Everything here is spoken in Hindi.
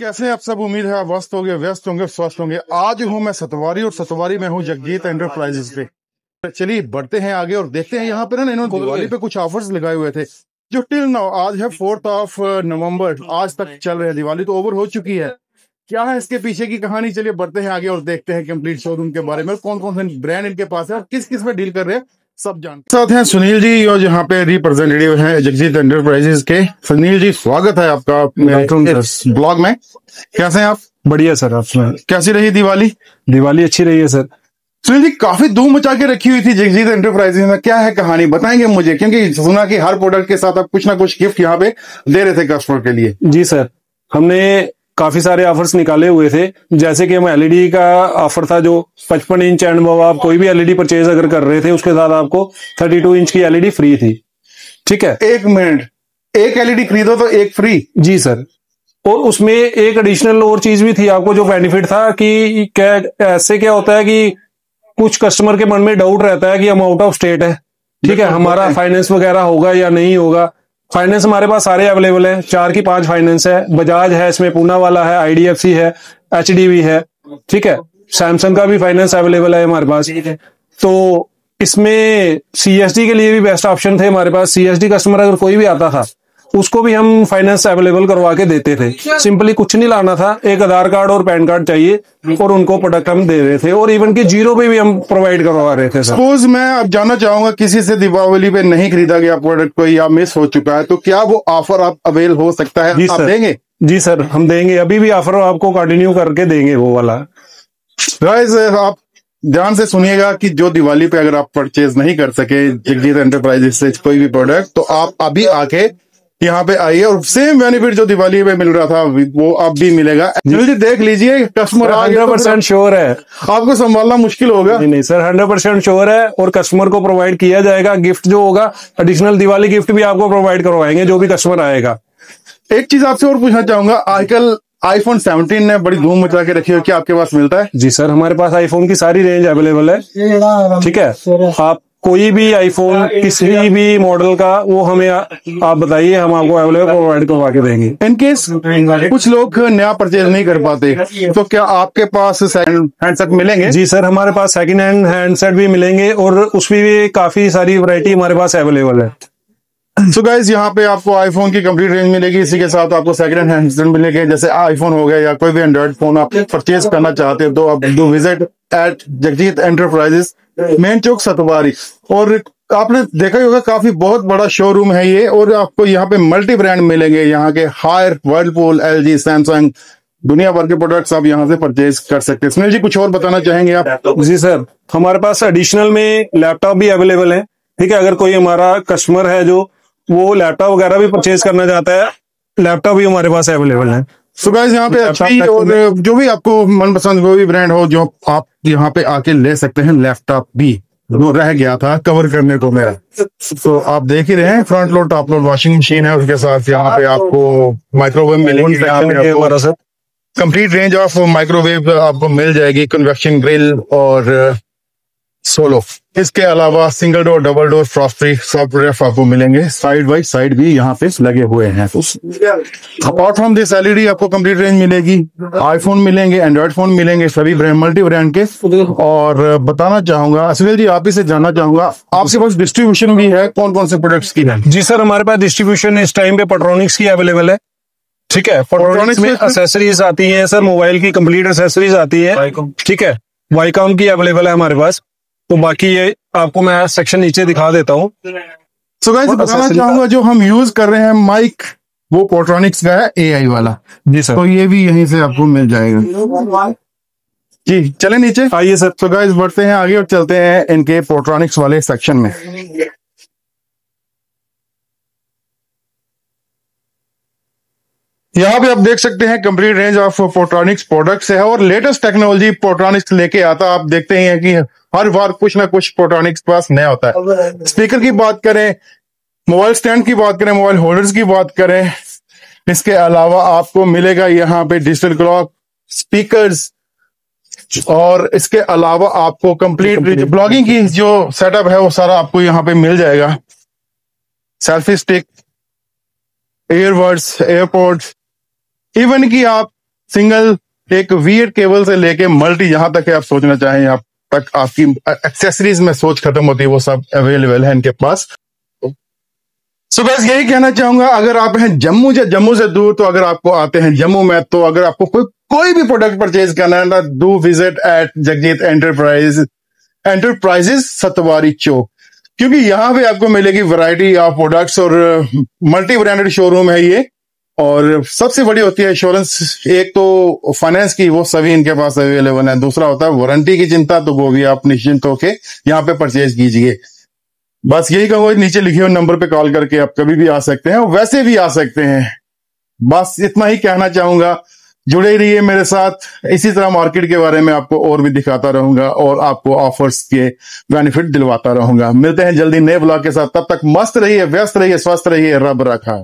कैसे हैं आप सब। उम्मीद है आप व्यस्त होंगे स्वस्थ होंगे। आज हूं मैं सतवारी और सतवारी में हूं जगजीत एंटरप्राइजेस पे। चलिए बढ़ते हैं आगे और देखते हैं यहाँ पे ना इन्होंने दिवाली पे कुछ ऑफर्स लगाए हुए थे जो टिल नाउ, आज है 4 नवंबर, आज तक चल रहे हैं। दिवाली तो ओवर हो चुकी है, क्या है इसके पीछे की कहानी। चलिए बढ़ते हैं आगे और देखते हैं कंप्लीट शोरूम के बारे में, कौन कौन से ब्रांड इनके पास है और किस किस में डील कर रहे हैं सब जानते हैं। साथ हैं सुनील जी और यहाँ पे रिप्रेजेंटेटिव हैं जगजीत एंटरप्राइजेस के। सुनील जी स्वागत है आपका ब्लॉग में। कैसे हैं आप? बढ़िया सर। आप कैसी रही दिवाली? दिवाली अच्छी रही है सर। सुनील जी काफी धूम मचा के रखी हुई थी जगजीत एंटरप्राइजेस में, क्या है कहानी बताएंगे मुझे, क्योंकि सुना कि हर प्रोडक्ट के साथ आप कुछ ना कुछ गिफ्ट यहाँ पे दे रहे थे कस्टमर के लिए। जी सर, हमने काफी सारे ऑफर्स निकाले हुए थे। जैसे कि हम एलईडी का ऑफर था जो 55 इंच एंड वो आप कोई भी एलईडी परचेज अगर कर रहे थे उसके साथ आपको 32 इंच की एलईडी फ्री थी। ठीक है, एक मिनट, एक एलईडी खरीदो तो एक फ्री? जी सर। और उसमें एक एडिशनल और चीज भी थी आपको जो बेनिफिट था कि क्या ऐसे क्या होता है कि कुछ कस्टमर के मन में डाउट रहता है कि हम आउट ऑफ स्टेट है, ठीक है, हमारा फाइनेंस वगैरह होगा या नहीं होगा। फाइनेंस हमारे पास सारे अवेलेबल है, 4 की 5 फाइनेंस है। बजाज है, इसमें पूना वाला है, आईडीएफसी है, एचडीबी है, ठीक है, सैमसंग का भी फाइनेंस अवेलेबल है हमारे पास। तो इसमें सीएसडी के लिए भी बेस्ट ऑप्शन थे हमारे पास। सीएसडी कस्टमर अगर कोई भी आता था उसको भी हम फाइनेंस अवेलेबल करवा के देते थे। सिंपली कुछ नहीं लाना था, एक आधार कार्ड और पैन कार्ड चाहिए और उनको प्रोडक्ट हम दे रहे थे, और इवन की जीरो पे भी हम प्रोवाइड करवा रहे थे। सपोज मैं अब जानना चाहूंगा किसी से दिवाली पे नहीं खरीदा गया प्रोडक्ट कोई या मिस हो चुका है, तो क्या वो ऑफर आप अवेल हो सकता है? जी आप सर, देंगे? जी सर, हम देंगे, अभी भी ऑफर आपको कंटिन्यू करके देंगे वो वाला। गाइस आप ध्यान से सुनिएगा कि जो दिवाली पे अगर आप परचेज नहीं कर सके जगजीत एंटरप्राइजेस से कोई भी प्रोडक्ट, तो आप अभी आके यहाँ पे आइए और सेम बेनिफिट जो दिवाली में मिल रहा था वो अब भी मिलेगा। जल्दी देख लीजिए, कस्टमर 100% श्योर है, आपको संभालना मुश्किल होगा। नहीं सर, 100% श्योर है, और कस्टमर को प्रोवाइड किया जाएगा। गिफ्ट जो होगा एडिशनल दिवाली गिफ्ट भी आपको प्रोवाइड करवाएंगे जो भी कस्टमर आएगा। एक चीज आपसे और पूछना चाहूंगा, आजकल iPhone 17 ने बड़ी धूम मचा के रखी है, क्या आपके पास मिलता है? जी सर, हमारे पास आईफोन की सारी रेंज अवेलेबल है, ठीक है। आप कोई भी आईफोन किसी भी मॉडल का वो हमें आप बताइए, हम आपको अवेलेबल प्रोवाइड करवा के देंगे। इन केस कुछ लोग नया परचेज नहीं कर पाते तो क्या आपके पास सेकंड हैंडसेट मिलेंगे? जी सर, हमारे पास सेकंड हैंड हैंडसेट भी मिलेंगे और उसमें भी काफी सारी वैरायटी हमारे पास अवेलेबल है। सो गाइस यहाँ पे आपको आईफोन की कंप्लीट रेंज मिलेगी, इसी के साथ आपको सेकंड हैंड हैंडसेट मिलेंगे। जैसे आईफोन हो गया या कोई भी एंड्रॉइड फोन आप परचेज करना चाहते हो तो आप do visit at Jagjit enterprises, main चौक सतवारी। और आपने देखा ही होगा काफी बहुत बड़ा शोरूम है ये, और आपको यहाँ पे मल्टी ब्रांड मिलेंगे। यहाँ के हायर, वर्लपूल, एलजी, सैमसंग, दुनिया भर के प्रोडक्ट्स आप यहाँ से परचेज कर सकते हैं। सुनील जी कुछ और बताना चाहेंगे आप? जी सर, हमारे पास एडिशनल में लैपटॉप भी अवेलेबल है, ठीक है। अगर कोई हमारा कस्टमर है जो वो लैपटॉप वगैरह भी परचेज करना चाहता है, लैपटॉप भी हमारे पास अवेलेबल है। सो गाइस यहाँ पे एचपी और जो भी आपको मनपसंद कोई भी ब्रांड हो जो आप यहाँ पे आके ले सकते हैं। लैपटॉप भी जो रह गया था कवर करने को मेरा, तो आप देख ही रहे हैं, front load top load washing machine है, उसके साथ यहाँ पे आपको माइक्रोवेव मिलेगी। कंप्लीट रेंज ऑफ माइक्रोवेव आपको मिल जाएगी, कन्वेक्शन ग्रिल और सोलो। इसके अलावा single door, double door, Frost free software आपको मिलेंगे। साइड बाई साइड भी यहाँ पे लगे हुए हैं। अपार्ट फ्रॉम दिस एलईडी आपको कंप्लीट रेंज मिलेगी, आईफोन मिलेंगे, एंड्रॉइड फोन मिलेंगे, सभी ब्रांड मल्टी ब्रांड के। और बताना चाहूंगा सुनील जी, आप ही से जानना चाहूंगा, आपके पास डिस्ट्रीब्यूशन भी है, कौन कौन से प्रोडक्ट्स की है? जी सर, हमारे पास डिस्ट्रीब्यूशन इस टाइम पे पेट्रोनिक्स की अवेलेबल है, ठीक है। पेट्रोनिक्स में एक्सेसरीज आती है सर, मोबाइल की कंप्लीट एक्सेसरीज आती है, ठीक है। वाईकॉम की अवेलेबल है हमारे पास। तो बाकी ये आपको मैं सेक्शन नीचे दिखा देता हूँ। सो गाइस बताना चाहूंगा जो हम यूज कर रहे हैं माइक, वो पोर्ट्रॉनिक्स का है, एआई वाला। जी सर, तो ये भी यहीं से आपको मिल जाएगा। जी चले नीचे आइए सर। तो गाइस बढ़ते हैं आगे और चलते हैं इनके पोर्ट्रॉनिक्स वाले सेक्शन में। यहाँ पे आप देख सकते हैं complete range of Portronics products है, और लेटेस्ट टेक्नोलॉजी पोर्ट्रॉनिक्स लेके आता। आप देखते हैं कि हर बार कुछ ना कुछ पोर्ट्रॉनिक्स पास नया होता है। स्पीकर की बात करें, मोबाइल स्टैंड की बात करें, मोबाइल होल्डर्स की बात करें, इसके अलावा आपको मिलेगा यहाँ पे डिजिटल क्लॉक, स्पीकर्स, और इसके अलावा आपको कंप्लीट ब्लॉगिंग की जो सेटअप है वो सारा आपको यहाँ पे मिल जाएगा। Selfie stick, airbuds, airports, even कि आप सिंगल एक वीएट केबल से लेके मल्टी, जहां तक है आप सोचना चाहें, यहाँ तक आपकी एक्सेसरीज में सोच खत्म होती है, वो सब अवेलेबल है इनके पास। सो बस यही कहना चाहूंगा, अगर आप हैं जम्मू या जम्मू से दूर, तो अगर आपको आते हैं जम्मू में, तो अगर आपको कोई भी प्रोडक्ट परचेज करना है ना, do visit at Jagjit enterprises Satwari चौक, क्योंकि यहाँ पे आपको मिलेगी वैरायटी ऑफ प्रोडक्ट्स और मल्टी ब्रांडेड शोरूम है ये। और सबसे बड़ी होती है इंश्योरेंस, एक तो फाइनेंस की, वो सभी इनके पास अवेलेबल है। दूसरा होता है वारंटी की चिंता, तो वो भी आप निश्चिंत होके यहाँ पे परचेज कीजिए। बस यही कहूंगा, नीचे लिखे हुए नंबर पे कॉल करके आप कभी भी आ सकते हैं और वैसे भी आ सकते हैं। बस इतना ही कहना चाहूंगा, जुड़े रहिए मेरे साथ, इसी तरह मार्केट के बारे में आपको और भी दिखाता रहूंगा और आपको ऑफर्स के बेनिफिट दिलवाता रहूंगा। मिलते हैं जल्दी नए ब्लॉग के साथ, तब तक मस्त रहिए, व्यस्त रहिए, स्वस्थ रहिए, रब रखा।